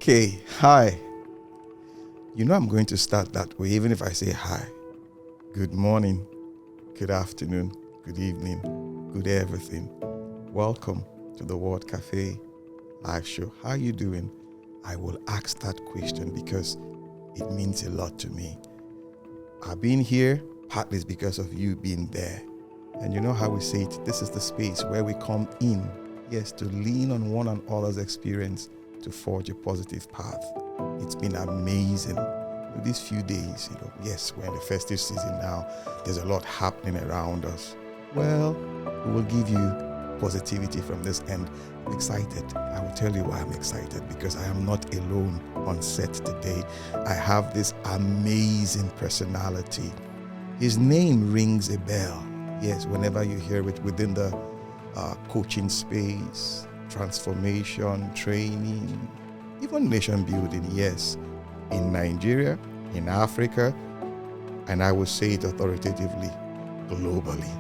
Okay, hi. You know I'm going to start that way, even if I say hi. Good morning, good afternoon, good evening, good everything. Welcome to the World Cafe live show. How you doing? I will ask that question because it means a lot to me. I've been here, partly it's because of you being there. And you know how we say it, this is the space where we come in, yes, to lean on one another's experience to forge a positive path. It's been amazing. These few days, yes, we're in the festive season now. There's a lot happening around us. Well, we will give you positivity from this end. I'm excited. I will tell you why I'm excited, because I am not alone on set today. I have this amazing personality. His name rings a bell. Yes, whenever you hear it within the coaching space, transformation, training, even nation building, yes, in Nigeria, in Africa, and I will say it authoritatively, globally.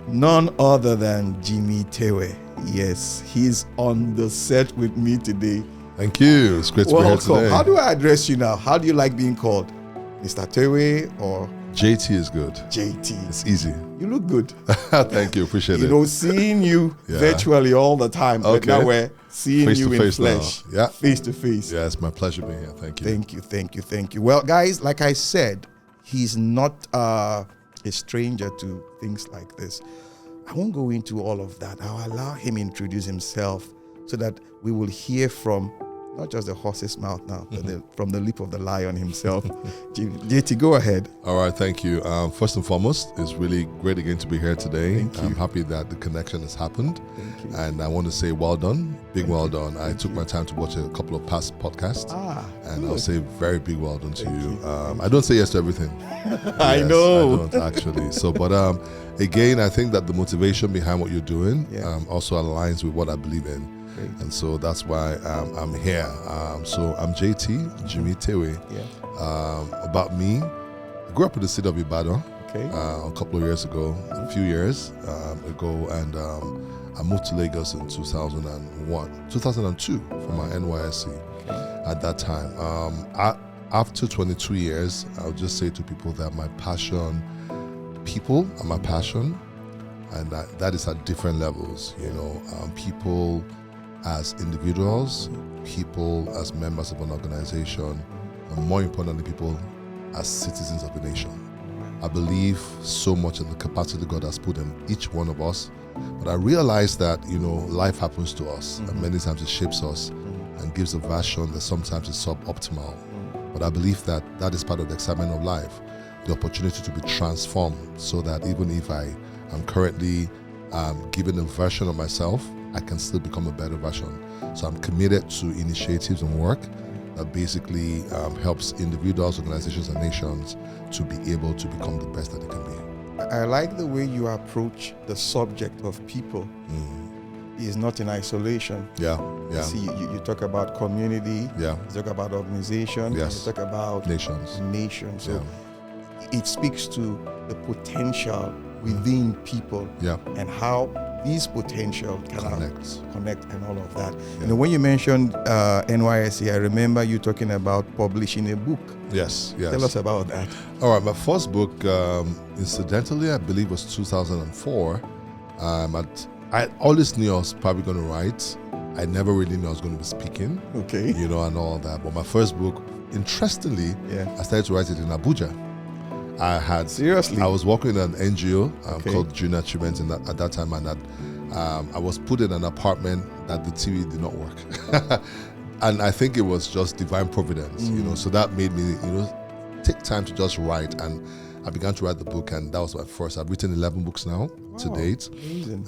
None other than Jimi Tewe. Yes, he's on the set with me today. Thank you. It's great to be here today. How do I address you now? How do you like being called? Mr. Tewe or? JT is good. JT. It's easy. You look good. Thank you. Appreciate it. Seeing you virtually all the time, but now we're seeing face you in flesh, face to face. Yeah, it's my pleasure being here. Thank you. Thank you. Well, guys, like I said, he's not a stranger to things like this. I won't go into all of that. I'll allow him introduce himself so that we will hear from not just the horse's mouth now, but from the lip of the lion himself. JT, go ahead. All right, thank you. First and foremost, it's really great again to be here today. Thank you. I'm happy that the connection has happened. Thank you. And I want to say well done, well done. I took my time to watch a couple of past podcasts. And good. I'll say very big well done to you. I don't say yes to everything. I know. I don't actually. So, but again, I think that the motivation behind what you're doing also aligns with what I believe in. Great. And so that's why I'm here. So I'm JT, Jimi Tewe. About me, I grew up in the city of Ibadan a couple of years ago, a few years ago, and I moved to Lagos in 2002 for my NYSC at that time. After 22 years, I'll just say to people that my passion, people are my passion, and that is at different levels. People as individuals, people as members of an organization, and more importantly, people as citizens of a nation. I believe so much in the capacity God has put in each one of us, but I realize that, life happens to us, and many times it shapes us and gives a version that sometimes is suboptimal. But I believe that is part of the excitement of life, the opportunity to be transformed, so that even if I am currently given a version of myself, I can still become a better version. So I'm committed to initiatives and work that basically helps individuals, organizations, and nations to be able to become the best that they can be. I like the way you approach the subject of people. Is not in isolation. Yeah. See, you talk about community. Yeah. You talk about organization. Yes. You talk about nations. So it speaks to the potential within people and how these potential can connect and all of that. When you mentioned NYSC, I remember you talking about publishing a book. Yes. Tell us about that. All right, my first book, incidentally, I believe was 2004. I always knew I was probably going to write. I never really knew I was going to be speaking. Okay. And all that. But my first book, interestingly, I started to write it in Abuja. Seriously? I was working in an NGO called Junior Achievement at that time, and I was put in an apartment that the TV did not work. And I think it was just divine providence, so that made me, take time to just write, and I began to write the book, and that was my first. I've written 11 books now to date. Amazing.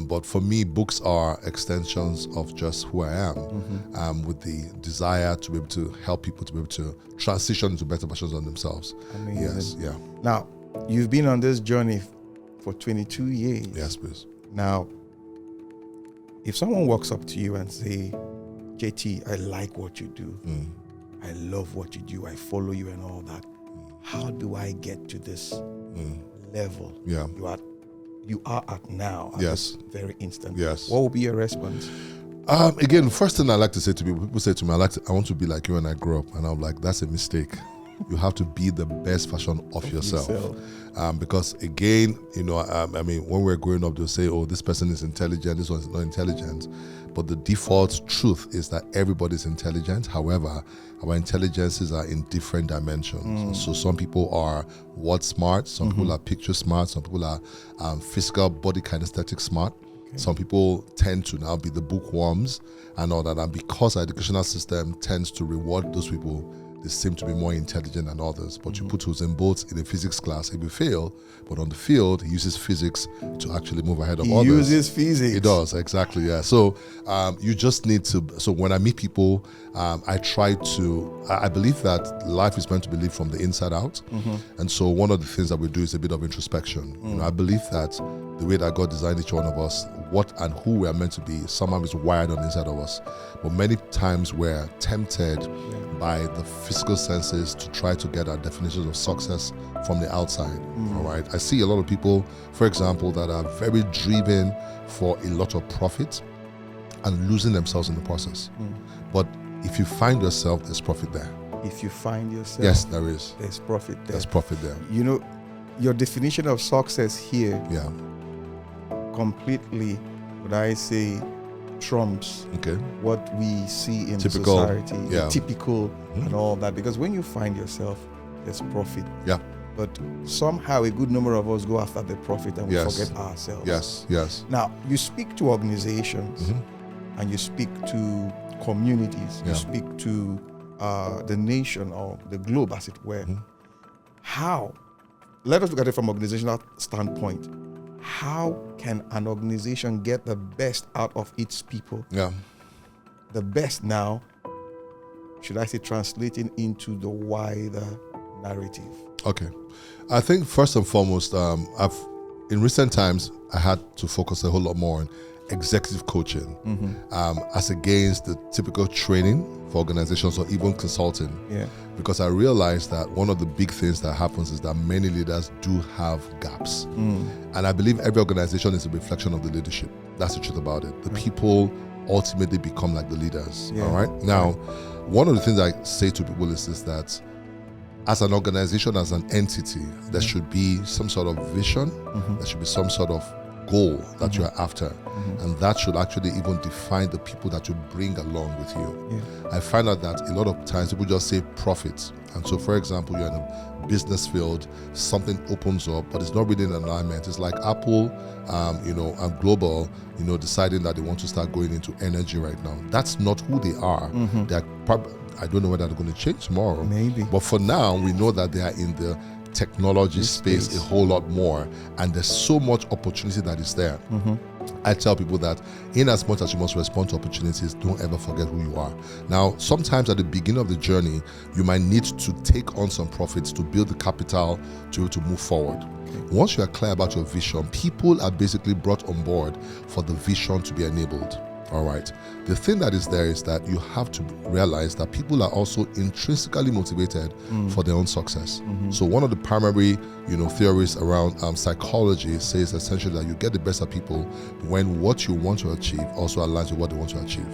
But for me, books are extensions of just who I am, with the desire to be able to help people to be able to transition into better versions of themselves. Amazing. Yes, yeah. Now, you've been on this journey for 22 years. Yes, please. Now, if someone walks up to you and say, JT, I like what you do. I love what you do. I follow you and all that. How do I get to this level you are at now, at this very instant? Yes. What will be your response? Again, first thing I like to say to people say to me, I want to be like you when I grow up. And I'm like, that's a mistake. You have to be the best version of yourself. Because again, I mean, when we're growing up, they'll say, oh, this person is intelligent, this one is not intelligent. But the default truth is that everybody's intelligent. However, our intelligences are in different dimensions. So some people are word smart, some people are picture smart, some people are physical body kinesthetic smart. Okay. Some people tend to now be the bookworms and all that. And because our educational system tends to reward those people, they seem to be more intelligent than others. But you put Usain Bolt in a physics class, he will fail. But on the field, he uses physics to actually move ahead of others. He uses physics. He does, exactly, yeah. So you just need to, so when I meet people, I believe that life is meant to be lived from the inside out. And so one of the things that we do is a bit of introspection. I believe that the way that God designed each one of us, what and who we are meant to be, somehow is wired on the inside of us. But many times we're tempted by the physical senses to try to get our definitions of success from the outside. All right. I see a lot of people, for example, that are very driven for a lot of profit and losing themselves in the process. But if you find yourself, there's profit there. If you find yourself, yes, there is. There's profit there. There's profit there. Your definition of success here, completely, would I say, trumps what we see in society, typical and all that. Because when you find yourself, there's profit. But somehow a good number of us go after the profit and we forget ourselves. Now, you speak to organizations and you speak to communities, you speak to the nation or the globe, as it were. How? Let us look at it from an organizational standpoint. How can an organization get the best out of its people? The best now, should I say, translating into the wider narrative? Okay. I think first and foremost, in recent times, I had to focus a whole lot more on executive coaching as against the typical training for organizations or even consulting. Because I realized that one of the big things that happens is that many leaders do have gaps. And I believe every organization is a reflection of the leadership. That's the truth about it. The people ultimately become like the leaders. All right. Now, one of the things I say to people is this, that as an organization, as an entity, there should be some sort of vision. There should be some sort of goal that you are after, and that should actually even define the people that you bring along with you. I find out that a lot of times people just say profit, and so for example, you're in a business field, something opens up, but it's not really in alignment. It's like Apple, and Global, deciding that they want to start going into energy right now. That's not who they are. They're I don't know whether they're going to change tomorrow. Maybe. But for now, we know that they are in the technology space a whole lot more, and there's so much opportunity that is there. I tell people that in as much as you must respond to opportunities, don't ever forget who you are. Now, sometimes at the beginning of the journey, you might need to take on some profits to build the capital to move forward. Once you are clear about your vision, people are basically brought on board for the vision to be enabled. All right. The thing that is there is that you have to realize that people are also intrinsically motivated for their own success. So one of the primary, theories around psychology says essentially that you get the best of people when what you want to achieve also aligns with what they want to achieve.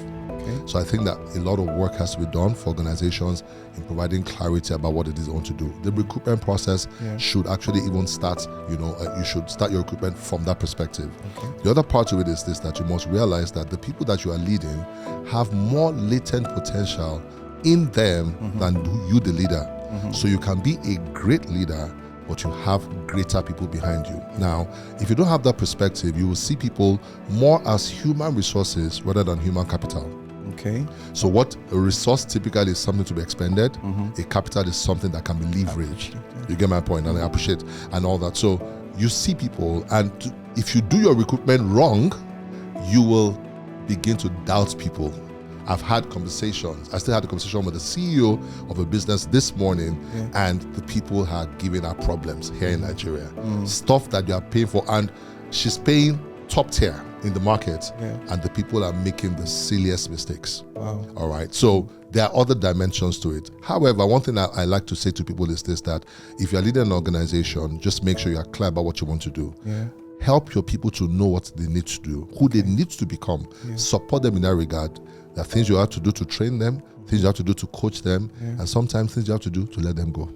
So I think that a lot of work has to be done for organizations in providing clarity about what it is they want to do. The recruitment process should actually even start, you should start your recruitment from that perspective. The other part of it is this, that you must realize that the people that you are leading have more latent potential in them than you, the leader. So you can be a great leader, but you have greater people behind you. Now, if you don't have that perspective, you will see people more as human resources rather than human capital. So what a resource typically is something to be expended, a capital is something that can be leveraged. You get my point, and I appreciate and all that. So you see people, and if you do your recruitment wrong, you will begin to doubt people. I've had conversations. I still had a conversation with the CEO of a business this morning, and the people are giving her problems here in Nigeria. Stuff that you are paying for, and she's paying top tier in the market, and the people are making the silliest mistakes. All right. So there are other dimensions to it. However, one thing I like to say to people is this, that if you're leading an organization, just make sure you're clear about what you want to do. help your people to know what they need to do, who they need to become, support them in that regard. There are things you have to do to train them, things you have to do to coach them, and sometimes things you have to do to let them go.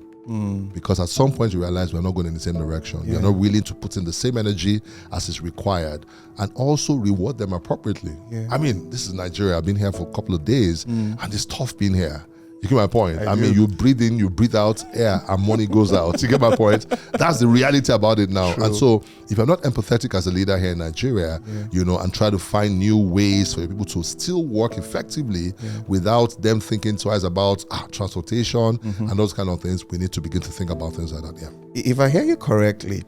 Because at some point you realize we're not going in the same direction. You're not willing to put in the same energy as is required, and also reward them appropriately. I mean, this is Nigeria. I've been here for a couple of days, and it's tough being here. You get my point? I mean, you breathe in, you breathe out air, and money goes out. You get my point? That's the reality about it now. True. And so, if you're not empathetic as a leader here in Nigeria, and try to find new ways for people to still work effectively without them thinking twice about transportation and those kind of things, we need to begin to think about things like that. If I hear you correctly,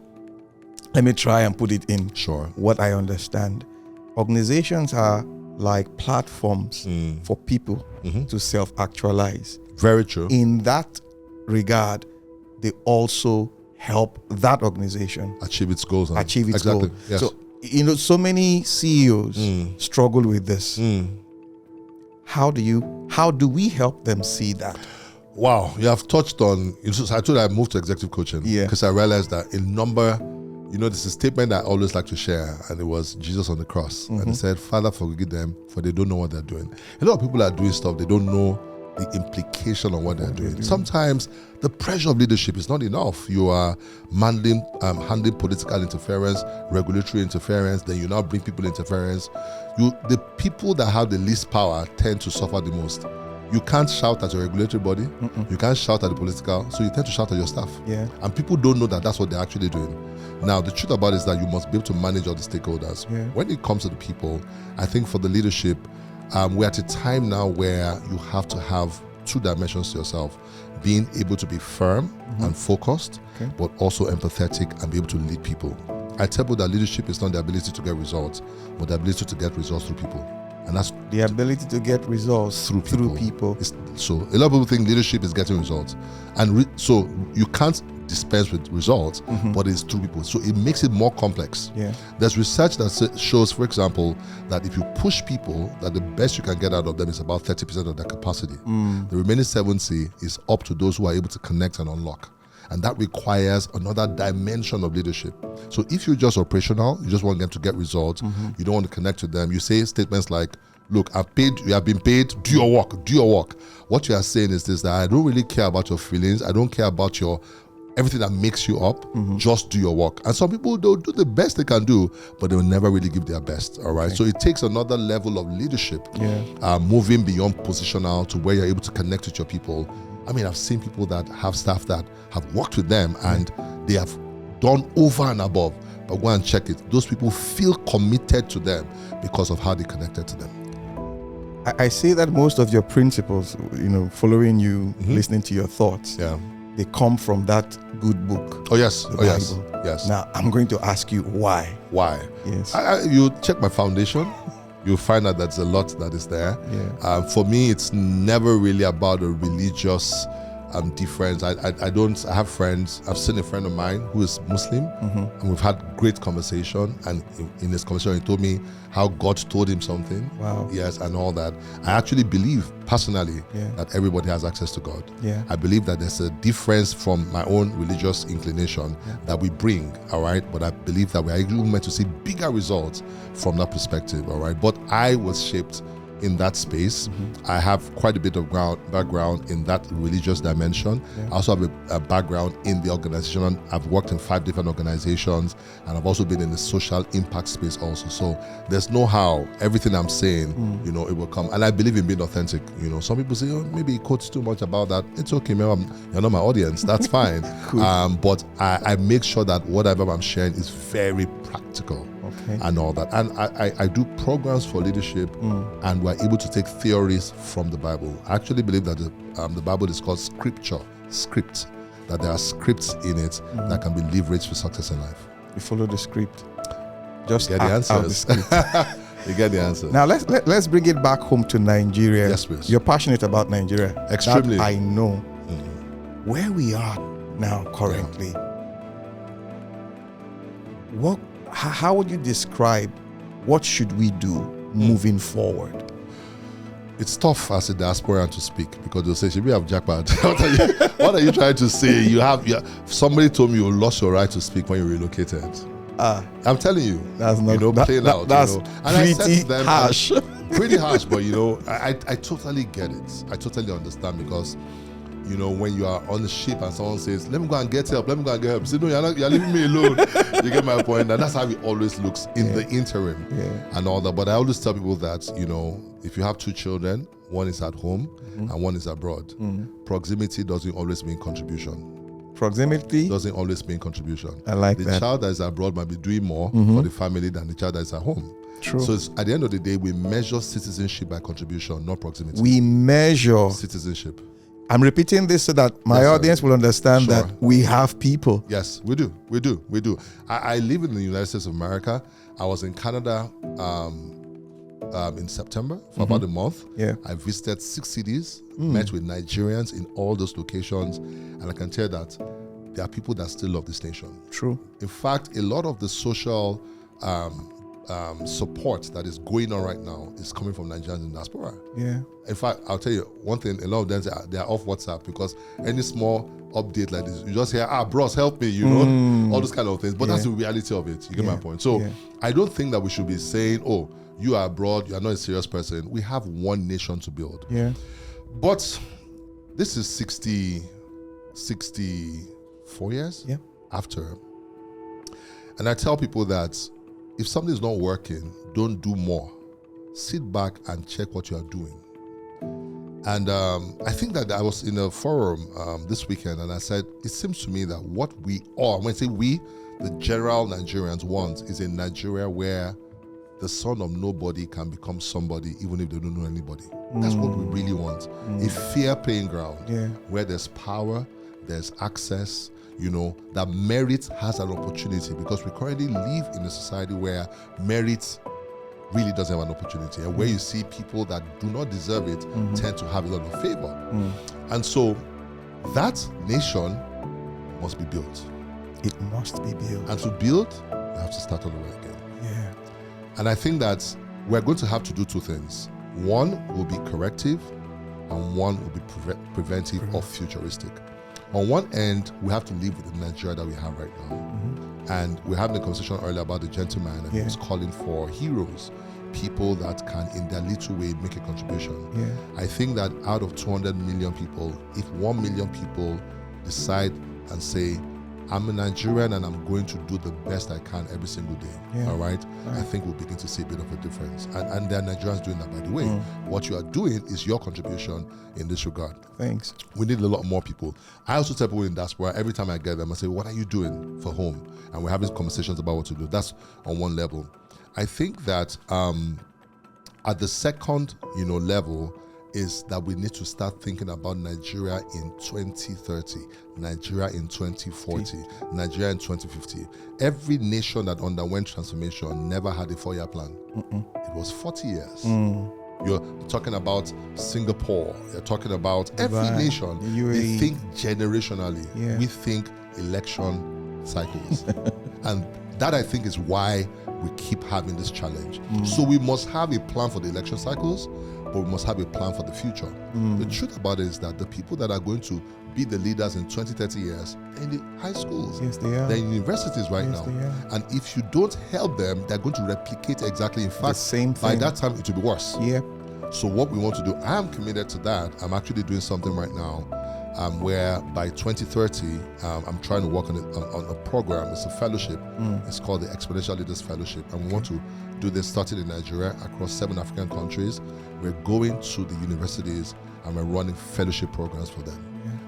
let me try and put it in what I understand. Organizations are like platforms for people to self-actualize. Very true. In that regard, they also help that organization achieve its goals. Achieve its goals. Yes. So, so many CEOs struggle with this. How do we help them see that? Wow, you have touched on. I told you I moved to executive coaching because I realized that a number. There's a statement I always like to share, and it was Jesus on the cross. And he said, Father, forgive them, for they don't know what they're doing. A lot of people are doing stuff, they don't know the implication of what they're doing. Sometimes the pressure of leadership is not enough. You are handling political interference, regulatory interference, then you now bring people interference. The people that have the least power tend to suffer the most. You can't shout at your regulatory body. You can't shout at the political, so you tend to shout at your staff. And people don't know that that's what they're actually doing. Now, the truth about it is that you must be able to manage all the stakeholders. When it comes to the people, I think for the leadership, we're at a time now where you have to have two dimensions to yourself. Being able to be firm and focused, but also empathetic and be able to lead people. I tell people that leadership is not the ability to get results, but the ability to get results through people. And that's the ability to get results through people. So a lot of people think leadership is getting results, and so you can't dispense with results, but it's through people. So it makes it more complex. There's research that shows, for example, that if you push people, that the best you can get out of them is about 30% of their capacity. The remaining 70% is up to those who are able to connect and unlock. And that requires another dimension of leadership. So if you're just operational, you just want them to get results, you don't want to connect with them, you say statements like, look, you have been paid, do your work. What you are saying is this, that I don't really care about your feelings, I don't care about everything that makes you up, just do your work. And some people, they'll do the best they can do, but they'll never really give their best, all right? So it takes another level of leadership, moving beyond positional to where you're able to connect with your people. I mean, I've seen people that have staff that have worked with them and they have done over and above, but go and check it. Those people feel committed to them because of how they connected to them. I see that most of your principles, following you, listening to your thoughts, they come from that good book. Oh, yes. The Bible. Yes. Now, I'm going to ask you why. Why? Yes. You check my foundation, you'll find out there's a lot that is there. For me, it's never really about a religious difference. I have friends. I've seen a friend of mine who is Muslim, and we've had great conversation. And in this conversation, he told me how God told him something. Wow. Yes, and all that. I actually believe personally that everybody has access to God. I believe that there's a difference from my own religious inclination that we bring. All right, but I believe that we are meant to see bigger results from that perspective. All right, but I was shaped in that space. I have quite a bit of background in that religious dimension. I also have a background in the organization. I've worked in 5 different organizations, and I've also been in the social impact space also. So there's no how. Everything I'm saying, it will come. And I believe in being authentic. Some people say, oh, maybe he quotes too much about that. It's okay, man. You're not my audience. That's fine. Cool. But I make sure that whatever I'm sharing is very practical. And all that. And I do programs for leadership, and we're able to take theories from the Bible. I actually believe that the Bible is called script, that there are scripts in it that can be leveraged for success in life. You follow the script. Just get the answers. You get the answer. Now let's bring it back home to Nigeria. Yes, please. You're passionate about Nigeria. Extremely. That I know. Where we are now currently, how would you describe what should we do moving forward? It's tough as a diasporan to speak because they'll say, should we have jackpot? What are you trying to say? Somebody told me you lost your right to speak when you relocated. I'm telling you, that's not playing out. That's and pretty I said to them, harsh. Pretty harsh, but I totally get it. I totally understand, because when you are on the ship and someone says, let me go and get help, you say, no, you're leaving me alone. You get my point? And that's how it always looks in the interim and all that. But I always tell people that, if you have two children, one is at home and one is abroad, proximity doesn't always mean contribution. Proximity doesn't always mean contribution. I like that. The child that is abroad might be doing more for the family than the child that is at home. True. So at the end of the day, we measure citizenship by contribution, not proximity. We measure citizenship. I'm repeating this so that my audience will understand that we have people. Yes, we do. I live in the United States of America. I was in Canada in September for about a month. Yeah. I visited 6 cities, met with Nigerians in all those locations, and I can tell you that there are people that still love this nation. True. In fact, a lot of the social support that is going on right now is coming from Nigerians in diaspora. Yeah. In fact, I'll tell you one thing, a lot of them they are off WhatsApp, because any small update like this, you just hear, bros, help me, all those kind of things. But that's the reality of it. You get my point? So I don't think that we should be saying, oh, you are abroad, you are not a serious person. We have one nation to build. Yeah. But this is 64 years after. And I tell people that if something is not working, don't do more. Sit back and check what you are doing. And I think that I was in a forum this weekend, and I said, it seems to me that what we all, when I say we, the general Nigerians want, is a Nigeria where the son of nobody can become somebody even if they don't know anybody. That's what we really want. A fair playing ground where there's power, there's access, that merit has an opportunity, because we currently live in a society where merit really doesn't have an opportunity, and where you see people that do not deserve it tend to have a lot of favor. And so that nation must be built. It must be built. And to build, you have to start all over again. Yeah. And I think that we're going to have to do two things. One will be corrective, and one will be preventive or futuristic. On one end, we have to live with the Nigeria that we have right now. And we're having a conversation earlier about the gentleman, and he was calling for heroes, people that can, in their little way, make a contribution. I think that out of 200 million people, if 1 million people decide and say, I'm a Nigerian and I'm going to do the best I can every single day, all right? I think we'll begin to see a bit of a difference. And there are Nigerians doing that, by the way. What you are doing is your contribution in this regard. Thanks. We need a lot more people. I also tell people in diaspora, every time I get them, I say, what are you doing for home? And we're having conversations about what to do. That's on one level. I think that at the second, level, is that we need to start thinking about Nigeria in 2030, Nigeria in 2040, Nigeria in 2050. Every nation that underwent transformation never had a 4-year plan. It was 40 years. You're talking about Singapore. You're talking about every nation. They think generationally. We think election cycles. And that, I think, is why we keep having this challenge. So we must have a plan for the election cycles, but we must have a plan for the future. The truth about it is that the people that are going to be the leaders in 20, 30 years are in the high schools. Yes, they are. They're in universities right now. And if you don't help them, they're going to replicate exactly. In fact, the same thing. By that time, it will be worse. So what we want to do, I am committed to that. I'm actually doing something right now where by 2030, I'm trying to work on a program. It's a fellowship. It's called the Exponential Leaders Fellowship. And we want to do this starting in Nigeria across 7 African countries. We're going to the universities and we're running fellowship programs for them.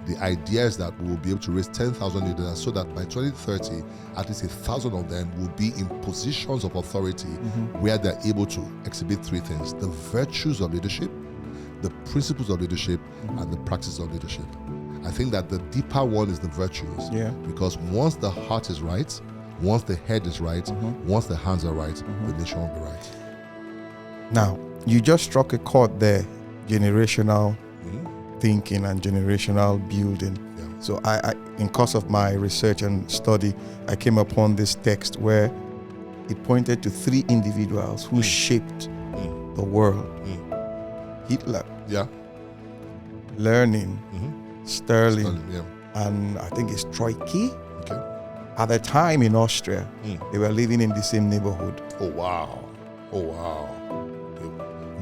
The idea is that we will be able to raise 10,000 leaders so that by 2030, at least 1,000 of them will be in positions of authority where they're able to exhibit 3 things: the virtues of leadership, the principles of leadership, and the practice of leadership. I think that the deeper one is the virtues. Because once the heart is right, once the head is right, once the hands are right, the nation will be right. Now, you just struck a chord there, generational thinking and generational building. So I in course of my research and study, I came upon this text where it pointed to 3 individuals who shaped the world. Hitler, Lenin, Sterling, and I think it's Trotsky. At the time in Austria, they were living in the same neighborhood. Oh, wow.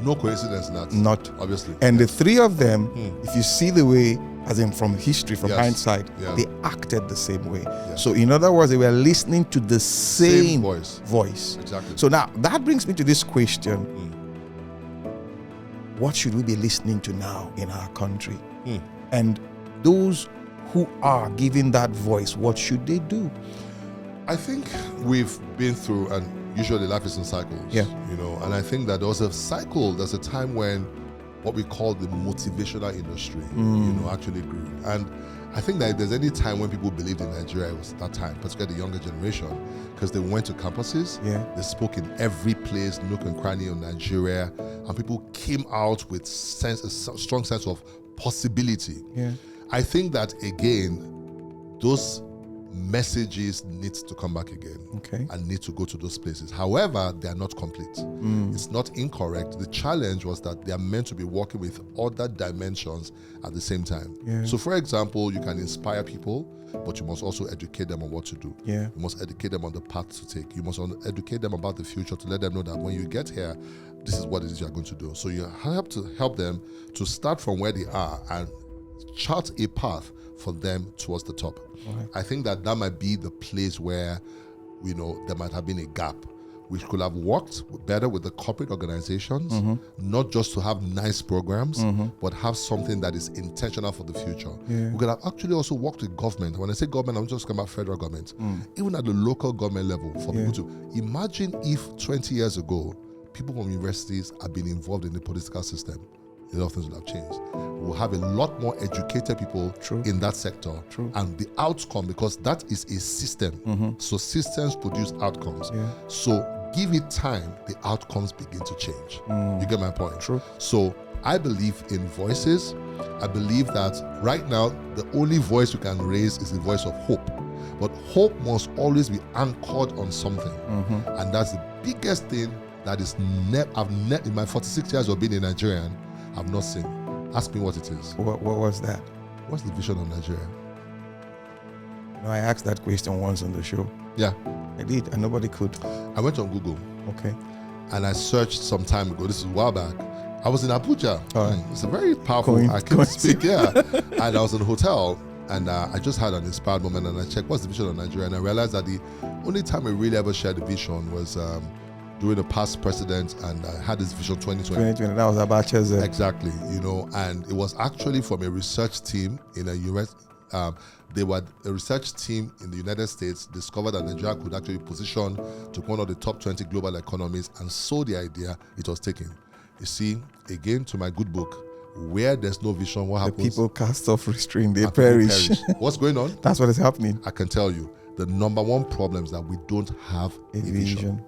No coincidence in that. Not. Obviously. And the three of them, if you see the way, as in from history, from hindsight, they acted the same way. So in other words, they were listening to the same voice. Exactly. So now that brings me to this question. What should we be listening to now in our country? And those who are giving that voice, what should they do? I think we've been through, and usually life is in cycles, and I think that there was a cycle, there's a time when what we call the motivational industry, actually grew. And I think that if there's any time when people believed in Nigeria, it was that time, particularly the younger generation, because they went to campuses, they spoke in every place, nook and cranny of Nigeria, and people came out with a strong sense of possibility. I think that, again, those messages need to come back again and need to go to those places. However, they are not complete. It's not incorrect. The challenge was that they are meant to be working with other dimensions at the same time. So, for example, you can inspire people, but you must also educate them on what to do. You must educate them on the path to take. You must educate them about the future to let them know that when you get here, this is what it is you're going to do. So you have to help them to start from where they are and chart a path for them towards the top. I think that might be the place where, there might have been a gap. We could have worked better with the corporate organizations, not just to have nice programs, but have something that is intentional for the future. We could have actually also worked with government. When I say government, I'm just talking about federal government. Even at the local government level, for people to imagine if 20 years ago, people from universities have been involved in the political system. A lot of things will have changed. We'll have a lot more educated people in that sector. And the outcome, because that is a system. So systems produce outcomes. So give it time, the outcomes begin to change. You get my point? So I believe in voices. I believe that right now, the only voice we can raise is the voice of hope. But hope must always be anchored on something. And that's the biggest thing that is in my 46 years of being a Nigerian, I've not seen. Ask me what it is. What was that? What's the vision of Nigeria? I asked that question once on the show. Yeah. I did, and nobody could. I went on Google. Okay. And I searched some time ago. This is a while back. I was in Abuja. It's a very powerful, I can speak, And I was in a hotel, and I just had an inspired moment, and I checked, what's the vision of Nigeria? And I realized that the only time we really ever shared the vision was during the past president, and I had this vision 2020. That was Abacha's. Exactly, and it was actually from a research team in a US. They were a research team in the United States discovered that Nigeria could actually position to one of the top 20 global economies, and so the idea it was taken. You see, again, to my good book, where there's no vision, what happens? The people cast off restraint, they perish. What's going on? That's what is happening. I can tell you, the number one problem is that we don't have a vision.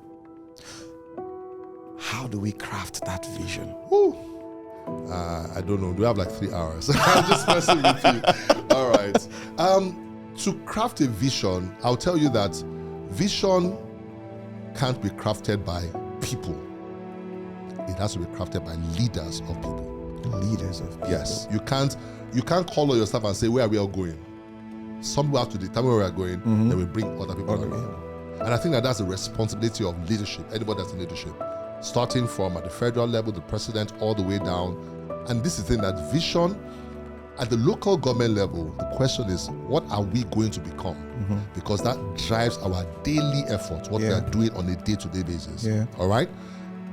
How do we craft that vision? I don't know. Do we have like 3 hours? I'm just messing with you. All right. To craft a vision, I'll tell you that vision can't be crafted by people. It has to be crafted by leaders of people. Leaders of people. Yes. You can't call on yourself and say, where are we all going? Some people have to determine where we are going, then we bring other people around. And I think that that's the responsibility of leadership, anybody that's in leadership. Starting from at the federal level, the president, all the way down. And this is the thing, that vision at the local government level, the question is, what are we going to become? Because that drives our daily efforts, what we are doing on a day-to-day basis. All right?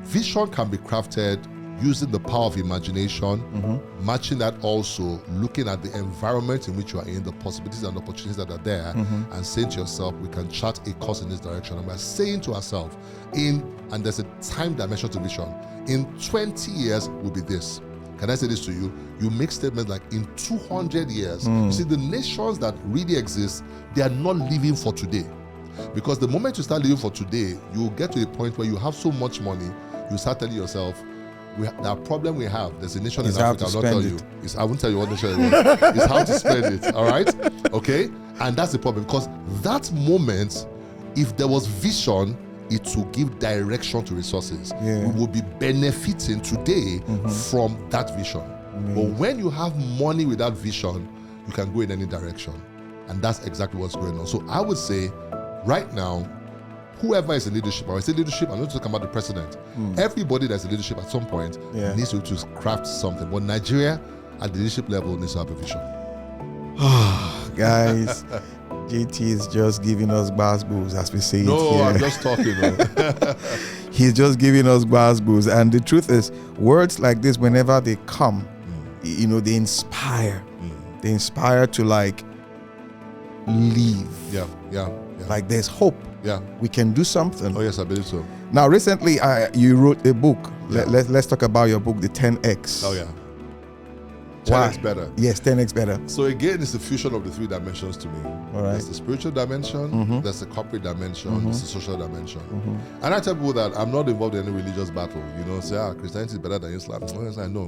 Vision can be crafted using the power of imagination, matching that also, looking at the environment in which you are in, the possibilities and opportunities that are there, and saying to yourself, we can chart a course in this direction. And we're saying to ourselves, and there's a time dimension to vision, in 20 years will be this. Can I say this to you? You make statements like, in 200 years. You see, the nations that really exist, they are not living for today. Because the moment you start living for today, you will get to a point where you have so much money, you start telling yourself, the problem we have, there's a nation in Africa, I'll not tell you. I won't tell you what nation it is. It's how to spend it, all right? Okay? And that's the problem, because that moment, if there was vision, it will give direction to resources. We will be benefiting today from that vision. But when you have money without vision, you can go in any direction. And that's exactly what's going on. So I would say, right now, whoever is in leadership, or I say leadership, I'm not talking about the president. Everybody that's in leadership at some point needs to craft something. But Nigeria, at the leadership level, needs to have a vision. Guys, JT is just giving us bass-boos, as we say it here. No, I'm just talking. He's just giving us bass-boos. And the truth is, words like this, whenever they come, they inspire. They inspire to like live. Yeah. Like there's hope. Yeah. We can do something. Oh yes, I believe so. Now, recently, you wrote a book. Let's talk about your book, the 10X. Oh yeah. 10X better. Yes, 10X better. So again, it's the fusion of the three dimensions to me. All right. There's the spiritual dimension, there's the corporate dimension, there's the social dimension. And I tell people that I'm not involved in any religious battle. Say, Christianity is better than Islam. No.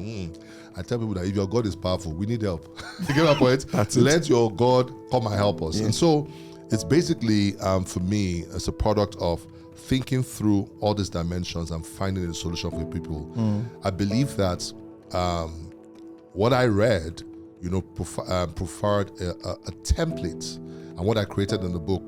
I tell people that if your God is powerful, we need help. You get my point? Let your God come and help us. Yeah. And so it's basically, for me, it's a product of thinking through all these dimensions and finding a solution for people. I believe that what I read, preferred a template, and what I created in the book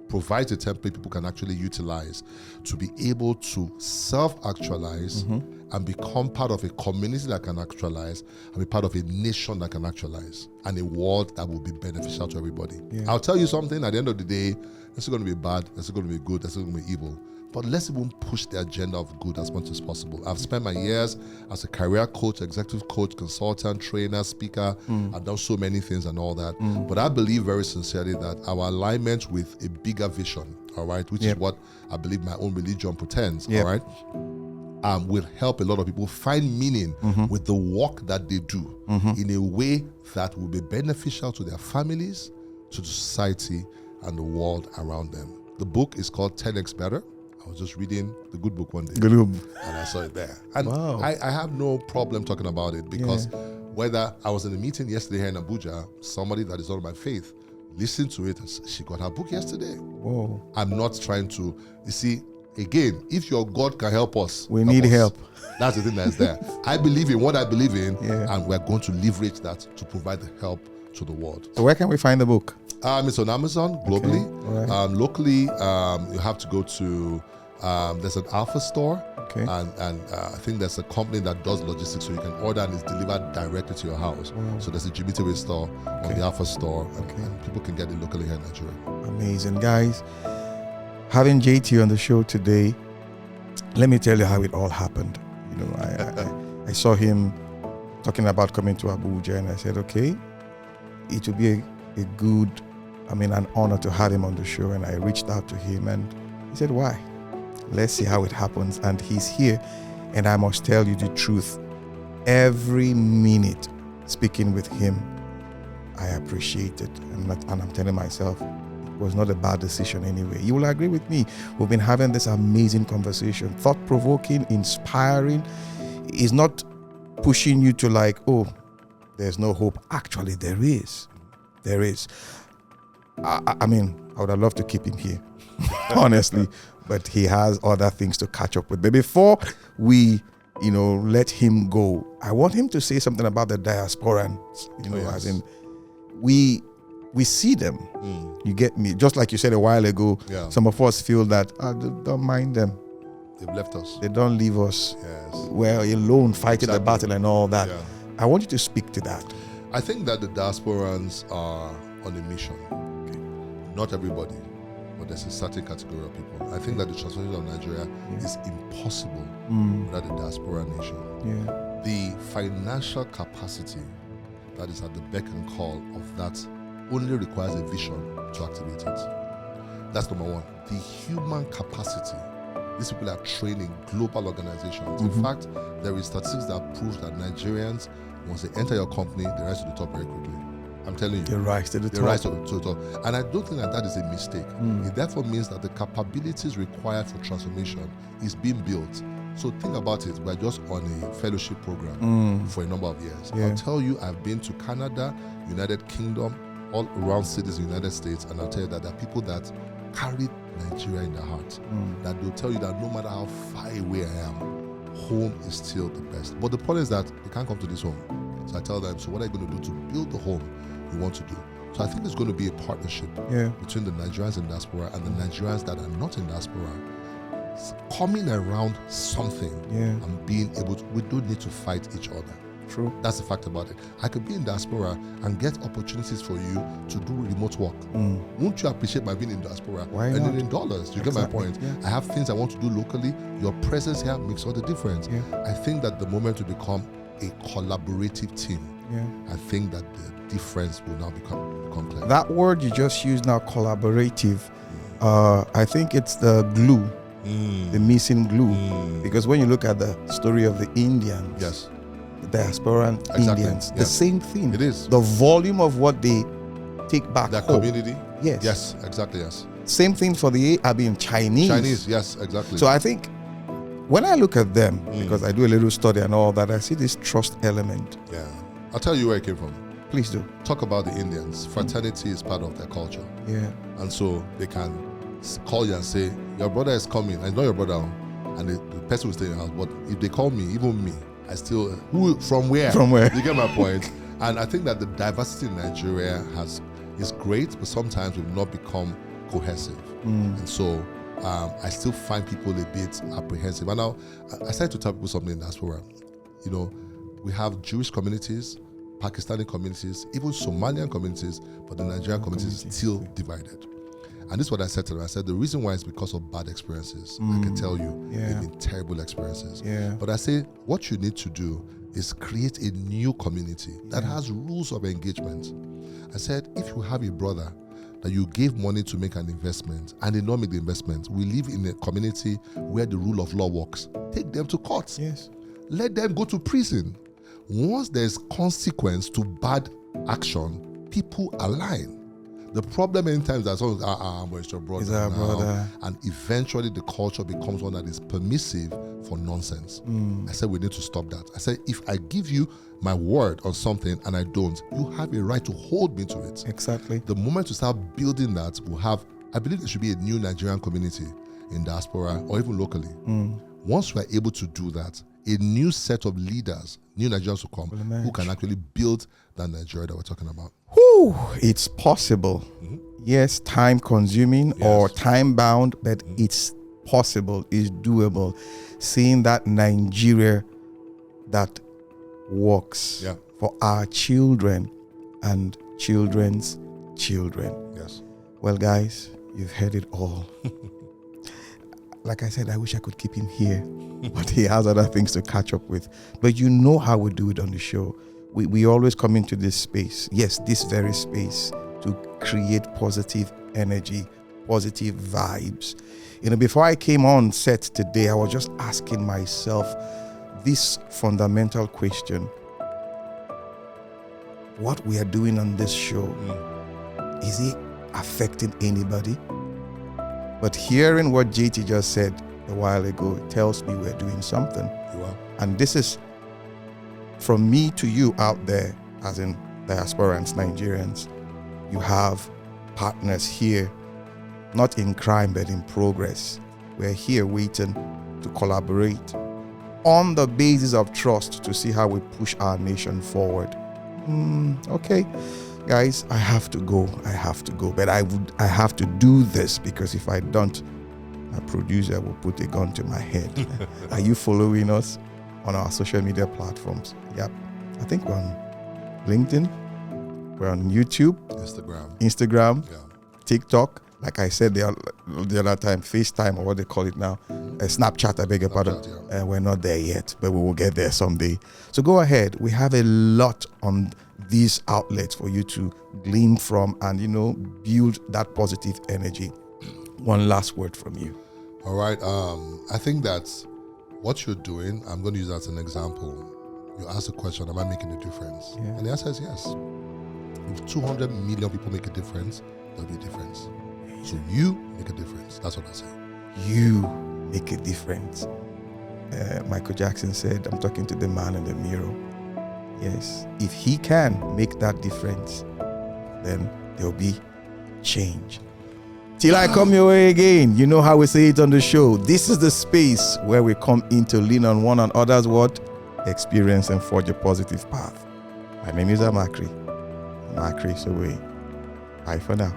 provides a template people can actually utilize to be able to self-actualize and become part of a community that can actualize and be part of a nation that can actualize and a world that will be beneficial to everybody. Yeah. I'll tell you something, at the end of the day, this is going to be bad, this is going to be good, this is going to be evil. But let's even push the agenda of good as much as possible. I've spent my years as a career coach, executive coach, consultant, trainer, speaker. I've done so many things and all that. But I believe very sincerely that our alignment with a bigger vision, all right, which is what I believe my own religion pretends, all right, will help a lot of people find meaning with the work that they do in a way that will be beneficial to their families, to the society, and the world around them. The book is called 10X Better. I was just reading the good book one day, and I saw it there. And I have no problem talking about it because whether I was in a meeting yesterday here in Abuja, somebody that is not of my faith listened to it and she got her book yesterday. Whoa. I'm not trying to, you see, again, if your God can help us, we need help. That's the thing that's there. I believe in what I believe in, and we're going to leverage that to provide the help to the world. So where can we find the book? It's on Amazon globally. Okay. Right. Locally, you have to go to, there's an Alpha store, and I think there's a company that does logistics, so you can order and it's delivered directly to your house. So there's a Jimi Tewe store on the Alpha store, and people can get it locally here in Nigeria. Amazing, guys. Having JT on the show today, let me tell you how it all happened. I saw him talking about coming to Abuja, and I said, okay, it would be an honor to have him on the show. And I reached out to him and he said, why? Let's see how it happens. And he's here. And I must tell you the truth. Every minute speaking with him, I appreciate it. And I'm telling myself, it was not a bad decision anyway. You will agree with me. We've been having this amazing conversation, thought-provoking, inspiring. It's not pushing you to like, oh, there's no hope. Actually, there is. There is. I would have loved to keep him here, honestly, but he has other things to catch up with. But before we, let him go, I want him to say something about the diasporans, as in we see them. You get me? Just like you said a while ago, some of us feel that, don't mind them. They've left us. They don't leave us. Yes. We're alone fighting the battle and all that. Yeah. I want you to speak to that. I think that the diasporans are on a mission. Not everybody, but there's a certain category of people. I think that the transformation of Nigeria is impossible without the diaspora nation. Yeah. The financial capacity that is at the beck and call of that only requires a vision to activate it. That's number one. The human capacity. These people are training global organizations. In fact, there is statistics that prove that Nigerians, once they enter your company, they rise to the top very quickly. I'm telling you. They rise to the top. They rise to the top. And I don't think that is a mistake. It therefore means that the capabilities required for transformation is being built. So think about it. We're just on a fellowship program for a number of years. I'll tell you, I've been to Canada, United Kingdom, all around cities in the United States, and I'll tell you that there are people that carry Nigeria in their heart. That they'll tell you that no matter how far away I am, home is still the best. But the problem is that they can't come to this home. So I tell them, so what are you going to do to build the home you want to do? So I think there's going to be a partnership between the Nigerians in diaspora and the Nigerians that are not in diaspora, coming around something and being able to, we don't need to fight each other. True. That's the fact about it. I could be in diaspora and get opportunities for you to do remote work. Won't you appreciate my being in diaspora? Why not? And in dollars. You get my point? Yeah. I have things I want to do locally. Your presence here makes all the difference. Yeah. I think that the moment we become a collaborative team, I think that the difference will now become clear. That word you just used now, collaborative, I think it's the glue, the missing glue. Because when you look at the story of the Indians, the diasporan Indians, the same thing. It is. The volume of what they take back their home. Community. Yes. Yes, exactly, yes. Same thing for the Chinese. Chinese, yes, exactly. So I think when I look at them, because I do a little study and all that, I see this trust element. Yeah. I'll tell you where it came from. Please do. Talk about the Indians. Fraternity is part of their culture. Yeah. And so they can call you and say, your brother is coming. I know your brother. And the person will stay in the house. But if they call me, even me, I still, from where? From where? You get my point? And I think that the diversity in Nigeria is great, but sometimes we've not become cohesive. And so I still find people a bit apprehensive. And now I started to tell people something in diaspora. You know, we have Jewish communities, Pakistani communities, even Somalian communities, but the Nigerian community is still divided. And this is what I said to them. I said, the reason why is because of bad experiences. I can tell you, they've been terrible experiences. But I say, what you need to do is create a new community that has rules of engagement. I said, if you have a brother that you gave money to make an investment and they don't make the investment, we live in a community where the rule of law works. Take them to court. Yes. Let them go to prison. Once there's consequence to bad action, people align. The problem many times is that it's your brother. Is our brother. And eventually the culture becomes one that is permissive for nonsense. I said we need to stop that. I said if I give you my word on something and I don't, you have a right to hold me to it. Exactly. The moment you start building that, I believe there should be a new Nigerian community in diaspora or even locally. Once we are able to do that, a new set of leaders, new Nigerians will come who can actually build that Nigeria that we're talking about. Whew, it's possible. Yes, time consuming or time bound, but it's possible, it's doable. Seeing that Nigeria that works for our children and children's children. Yes. Well, guys, you've heard it all. Like I said, I wish I could keep him here, but he has other things to catch up with. But you know how we do it on the show. We always come into this space, yes, this very space, to create positive energy, positive vibes. You know, before I came on set today, I was just asking myself this fundamental question. What we are doing on this show, is it affecting anybody? But hearing what JT just said a while ago tells me we're doing something. And this is from me to you out there, as in diasporans, Nigerians. You have partners here, not in crime, but in progress. We're here waiting to collaborate on the basis of trust to see how we push our nation forward. Okay, guys, I have to go. But I have to do this, because if I don't, my producer will put a gun to my head. Are you following us on our social media platforms? Yep. I think we're on LinkedIn. We're on YouTube. Instagram. TikTok. Like I said the other time, FaceTime, or what they call it now. Snapchat, I beg your pardon. We're not there yet, but we will get there someday. So go ahead. We have a lot on these outlets for you to glean from and, build that positive energy. One last word from you. All right. I think that what you're doing, I'm going to use that as an example. You ask the question, am I making a difference? Yeah. And the answer is yes. If 200 million people make a difference, there'll be a difference. So you make a difference. That's what I say. You make a difference. Michael Jackson said, I'm talking to the man in the mirror. Yes. If he can make that difference, then there'll be change. Till I come your way again, you know how we say it on the show. This is the space where we come in to lean on one another's experience and forge a positive path. My name is Amakri. Amakri Sowe. Bye for now.